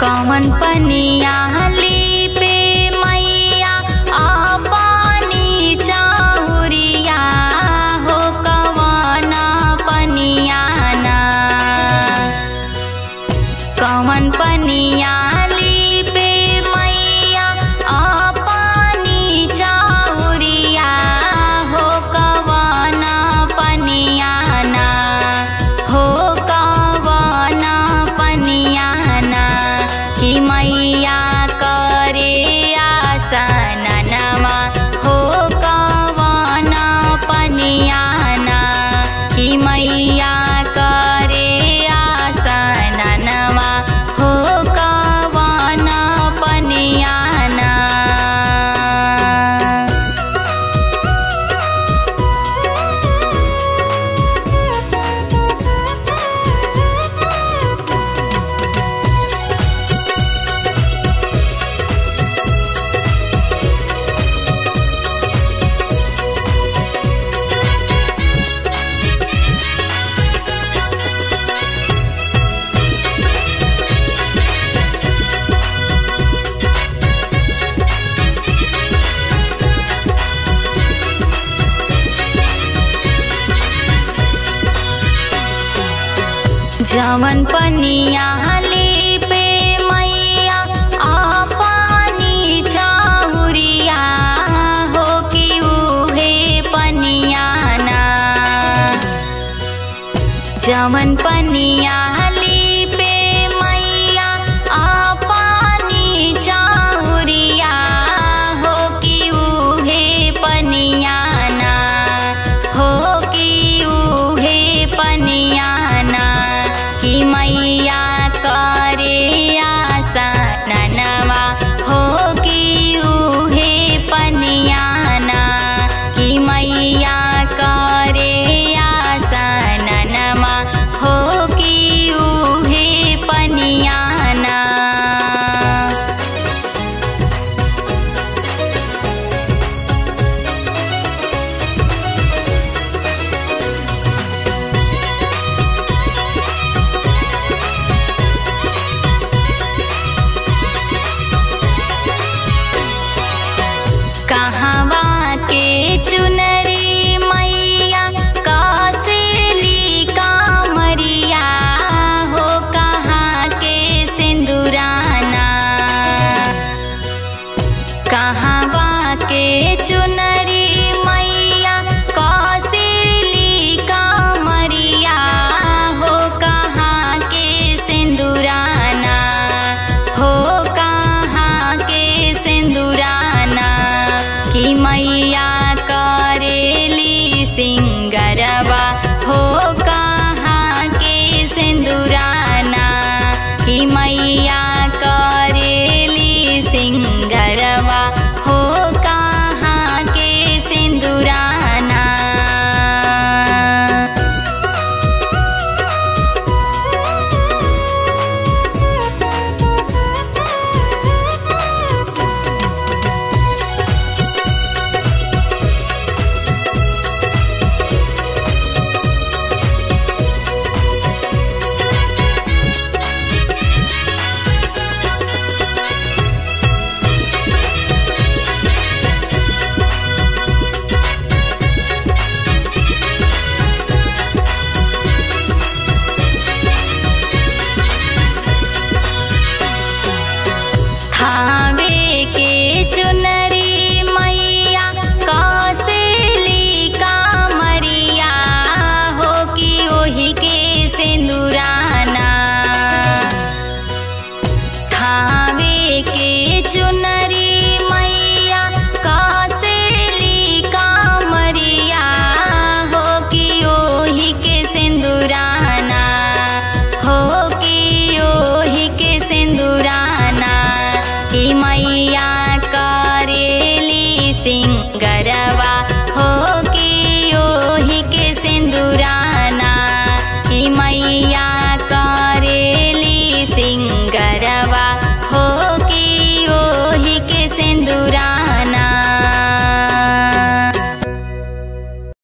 कवन पनिया लीपे मैया अपनी चाहुरिया हो कवन पनिया ना। कवन पनिया लीपे मैया अपनी चाहुरिया हो कवन पनिया ना। हो कवन पनिया ना कि मैया करे आसननमा। हो कवन पनिया ना कि मैया करे आसननमा। हो कवन पनिया ना। जवन पनिया लीपे मैया अपनी चाहुरिया हो कि उहे पनिया ना। जवन पनिया लीपे मैया अपनी चाहुरिया हो कि उहे पनिया ना। हो कि उहे पनिया ना कि मैया करे आसननमा। हो कि उहे पनिया ना कि मैया करे आसननमा। हो कि उहे पनिया ना। कहवा के